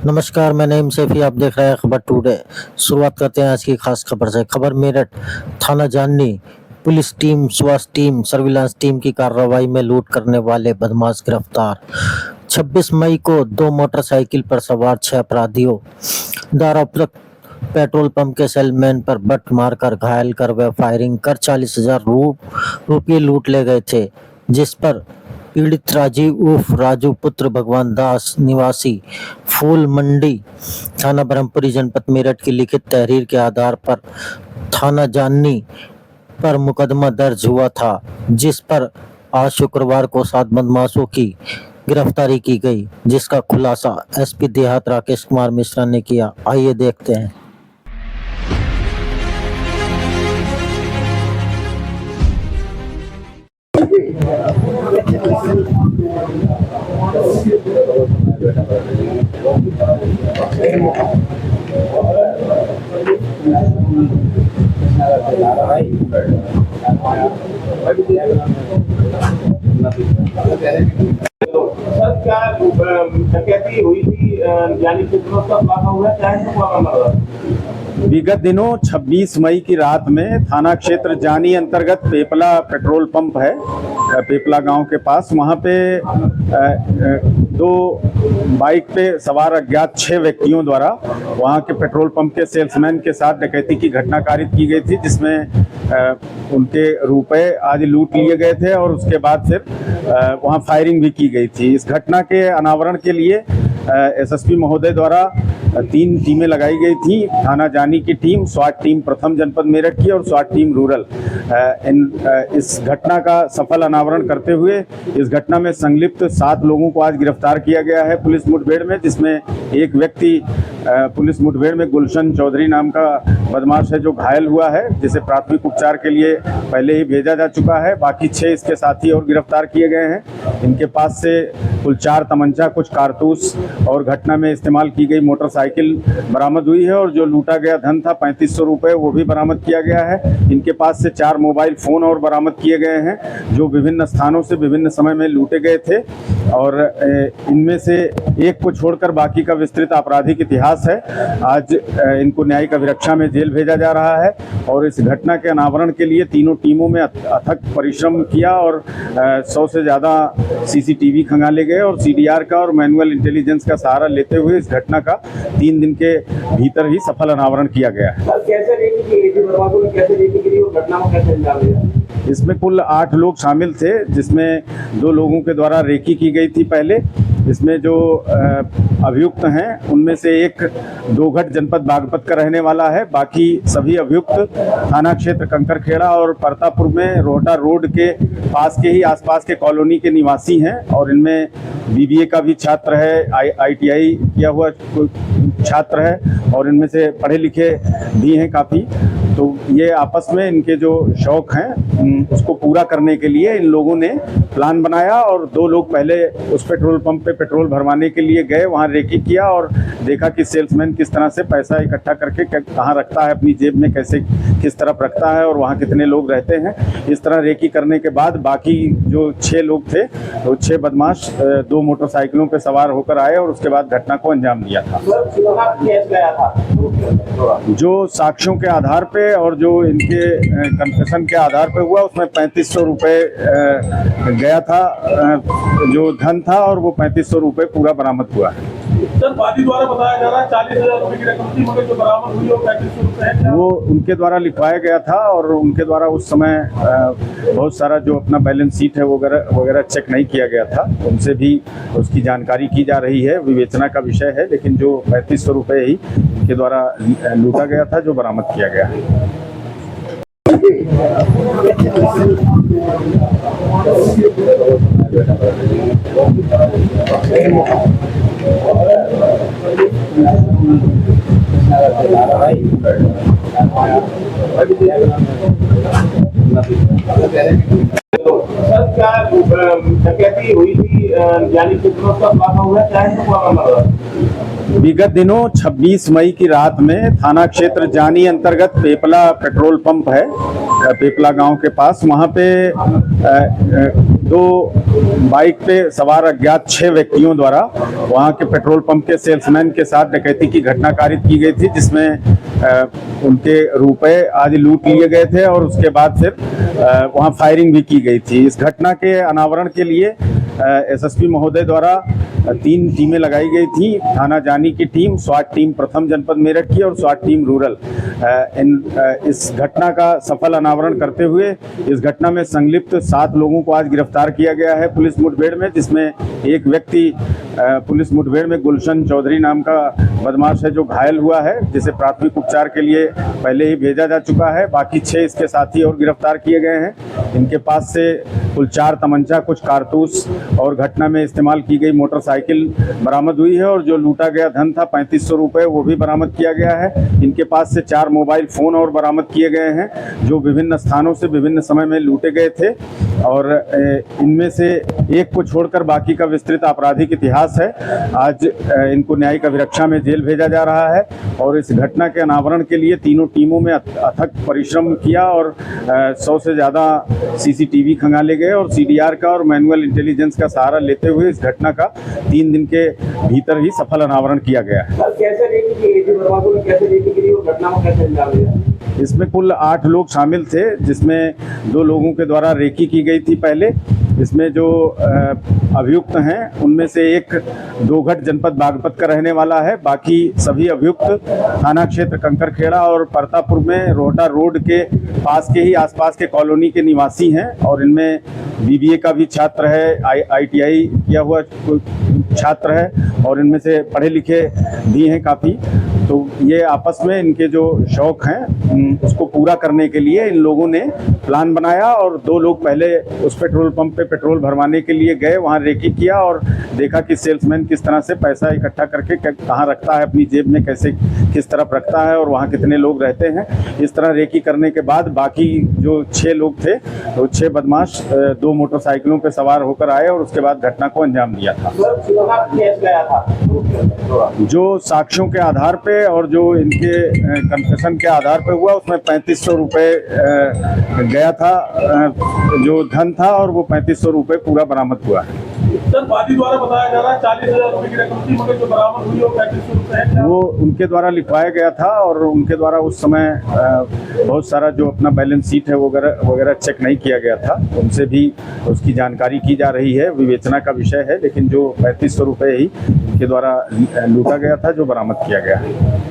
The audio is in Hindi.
नमस्कार, मैं नईम सैफी, आप देख रहे हैं खबर टुडे। शुरुआत करते हैं आज की खास खबर से। खबर मेरठ थाना जाननी, पुलिस टीम, स्वास्थ्य टीम, सर्विलांस टीम की कार्रवाई में लूट करने वाले बदमाश गिरफ्तार। 26 मई को 2 मोटरसाइकिल पर सवार 6 अपराधियों द्वारा उपरोक्त पेट्रोल पंप के सेलमैन पर बट मारकर घायल कर व फायरिंग कर 40,000 रुपये लूट ले गए थे, जिस पर पीड़ित राजीव उर्फ राजू पुत्र भगवान दास निवासी फूल मंडी थाना ब्रह्मपुरी जनपद मेरठ की लिखित तहरीर के आधार पर थाना जाननी पर मुकदमा दर्ज हुआ था, जिस पर आज शुक्रवार को 7 बदमाशों की गिरफ्तारी की गई, जिसका खुलासा एसपी देहात राकेश कुमार मिश्रा ने किया। आइए देखते हैं। सर क्या डकैती हुई थी, यानी कितनों का खुलासा हुआ है, क्या है हुआ मामला? विगत दिनों 26 मई की रात में थाना क्षेत्र जानी अंतर्गत पेपला पेट्रोल पंप है, पेपला गांव के पास। वहां पे 2 बाइक पे सवार अज्ञात 6 व्यक्तियों द्वारा वहां के पेट्रोल पंप के सेल्समैन के साथ डकैती की घटना कारित की गई थी, जिसमें उनके रुपए आदि लूट लिए गए थे और उसके बाद फिर वहां फायरिंग भी की गई थी। इस घटना के अनावरण के लिए एसएसपी महोदय द्वारा 3 टीमें लगाई गई थी। थाना जानी की टीम, स्वाट टीम प्रथम जनपद मेरठ की और स्वाट टीम रूरल। इस घटना का सफल अनावरण करते हुए इस घटना में संलिप्त 7 लोगों को आज गिरफ्तार किया गया है पुलिस मुठभेड़ में, जिसमें एक व्यक्ति पुलिस मुठभेड़ में गुलशन चौधरी नाम का बदमाश है जो घायल हुआ है, जिसे प्राथमिक उपचार के लिए पहले ही भेजा जा चुका है। बाकी 6 इसके साथी और गिरफ्तार किए गए हैं। इनके पास से कुल 4 तमंचा, कुछ कारतूस और घटना में इस्तेमाल की गई मोटरसाइकिल बरामद हुई है और जो लूटा गया धन था 3500 रुपये, वो भी बरामद किया गया है। इनके पास से 4 मोबाइल फ़ोन और बरामद किए गए हैं जो विभिन्न स्थानों से विभिन्न समय में लूटे गए थे और इनमें से एक को छोड़कर बाकी का विस्तृत आपराधिक इतिहास है। आज इनको न्यायिक अभिरक्षा में जेल भेजा जा रहा है और इस घटना के अनावरण के लिए तीनों टीमों में अथक परिश्रम किया और 100 से ज़्यादा सीसीटीवी खंगाले गए और सीडीआर का और मैनुअल इंटेलिजेंस का सहारा लेते हुए इस घटना का 3 दिन के भीतर ही सफल अनावरण किया गया है। कैसे रेकी की गई थी, बदमाशों ने कैसे रेकी की और घटना को कैसे अंजाम दिया? इसमें कुल 8 लोग शामिल थे, जिसमें 2 लोगों के द्वारा रेकी की गई थी पहले। इसमें जो अभियुक्त हैं उनमें से एक दोघट जनपद बागपत का रहने वाला है। बाकी सभी अभियुक्त थाना क्षेत्र कंकरखेड़ा और परतापुर में रोहटा रोड के पास के ही आसपास के कॉलोनी के निवासी हैं और इनमें बीबीए का भी छात्र है, आईटीआई किया हुआ छात्र है और इनमें से पढ़े लिखे भी हैं काफ़ी। तो ये आपस में इनके जो शौक हैं उसको पूरा करने के लिए इन लोगों ने प्लान बनाया और 2 लोग पहले उस पेट्रोल पंप पे पेट्रोल भरवाने के लिए गए, वहाँ रेकी किया और देखा कि सेल्समैन किस तरह से पैसा इकट्ठा करके कहाँ रखता है, अपनी जेब में कैसे किस तरफ रखता है और वहाँ कितने लोग रहते हैं। इस तरह रेकी करने के बाद बाकी जो 6 लोग थे तो 6 बदमाश 2 मोटरसाइकिलों पे सवार होकर आए और उसके बाद घटना को अंजाम दिया था। जो साक्ष्यों के आधार पे और जो इनके कन्फेशन के आधार पे हुआ उसमें 3500 रुपये गया था, जो धन था, और वो 3500 रुपये पूरा बरामद हुआ है। सर वादी द्वारा बताया जा रहा है 40,000 रुपये की रकम थी, मगर जो बरामद हुई वो 3500 रुपये है, वो उनके द्वारा लिखवाया गया था और उनके द्वारा उस समय बहुत सारा जो अपना बैलेंस शीट है वगैरह चेक नहीं किया गया था, उनसे भी उसकी जानकारी की जा रही है, विवेचना का विषय है। लेकिन जो 3500 रुपये ही उनके द्वारा लूटा गया था जो बरामद किया गया है। सर क्या डकैती हुई थी, यानी कितनों का खुलासा हुआ, क्या है पूरा मामला? विगत दिनों 26 मई की रात में थाना क्षेत्र जानी अंतर्गत पेपला पेट्रोल पंप है, पेपला गांव के पास, वहां पे दो बाइक पे सवार अज्ञात 6 व्यक्तियों द्वारा वहां के पेट्रोल पंप के सेल्समैन के साथ डकैती की घटना कारित की गई थी, जिसमें उनके रुपए आदि लूट लिए गए थे और उसके बाद फिर वहां फायरिंग भी की गई थी। इस घटना के अनावरण के लिए एसएसपी महोदय द्वारा 3 टीमें लगाई गई थी। थाना जानी की टीम, स्वाट टीम प्रथम जनपद मेरठ की और स्वाट टीम रूरल। इस घटना का सफल अनावरण करते हुए इस घटना में संलिप्त 7 लोगों को आज गिरफ्तार किया गया है पुलिस मुठभेड़ में, जिसमें एक व्यक्ति पुलिस मुठभेड़ में गुलशन चौधरी नाम का बदमाश है जो घायल हुआ है, जिसे प्राथमिक उपचार के लिए पहले ही भेजा जा चुका है। बाकी 6 इसके साथी और गिरफ्तार किए गए हैं। इनके पास से कुल 4 तमंचा, कुछ कारतूस और घटना में इस्तेमाल की गई मोटरसाइकिल बरामद हुई है और जो लूटा गया धन था 3500 रुपये, वो भी बरामद किया गया है। इनके पास से 4 मोबाइल फ़ोन और बरामद किए गए हैं जो विभिन्न स्थानों से विभिन्न समय में लूटे गए थे और इनमें से एक को छोड़कर बाकी का विस्तृत आपराधिक इतिहास है। आज इनको न्यायिक अभिरक्षा में जेल भेजा जा रहा है और इस घटना के अनावरण के लिए तीनों टीमों में अथक परिश्रम किया और 100 से ज़्यादा सीसीटीवी खंगाले गए और सीडीआर का और मैनुअल इंटेलिजेंस का सहारा लेते हुए इस घटना का 3 दिन के भीतर ही सफल अनावरण किया गया है। कैसे रेकी की गई थी, बर्बादों में कैसे रेकी की गई और घटना को कैसे अंजाम दिया? इसमें कुल 8 लोग शामिल थे, जिसमें 2 लोगों के द्वारा रेकी की गई थी पहले। इसमें जो अभियुक्त हैं उनमें से एक दोघट जनपद बागपत का रहने वाला है। बाकी सभी अभियुक्त थाना क्षेत्र कंकरखेड़ा और परतापुर में रोहटा रोड के पास के ही आसपास के कॉलोनी के निवासी हैं और इनमें बीबीए का भी छात्र है, आईटीआई किया हुआ छात्र है और इनमें से पढ़े लिखे भी हैं काफ़ी। तो ये आपस में इनके जो शौक हैं उसको पूरा करने के लिए इन लोगों ने प्लान बनाया और 2 लोग पहले उस पेट्रोल पंप पे पेट्रोल भरवाने के लिए गए, वहाँ रेकी किया और देखा कि सेल्समैन किस तरह से पैसा इकट्ठा करके कहाँ रखता है अपनी जेब में, कैसे किस तरफ रखता है और वहाँ कितने लोग रहते हैं। इस तरह रेकी करने के बाद बाकी जो 6 लोग थे तो 6 बदमाश 2 मोटरसाइकिलों पे सवार होकर आए और उसके बाद घटना को अंजाम दिया था। जो साक्ष्यों के आधार पे और जो इनके कन्फेशन के आधार पे हुआ उसमें 3500 रुपये गया था, जो धन था, और वो 3500 रुपये पूरा बरामद हुआ है। सर, वादी द्वारा बताया जा रहा है 40,000 रुपये की रकम थी, मगर जो बरामद हुई वो 3500 रुपये है। वो उनके द्वारा लिखवाया गया था और उनके द्वारा उस समय बहुत सारा जो अपना बैलेंस शीट है वगैरह चेक नहीं किया गया था, उनसे भी उसकी जानकारी की जा रही है, विवेचना का विषय है। लेकिन जो 3500 रुपये ही उनके द्वारा लूटा गया था जो बरामद किया गया है।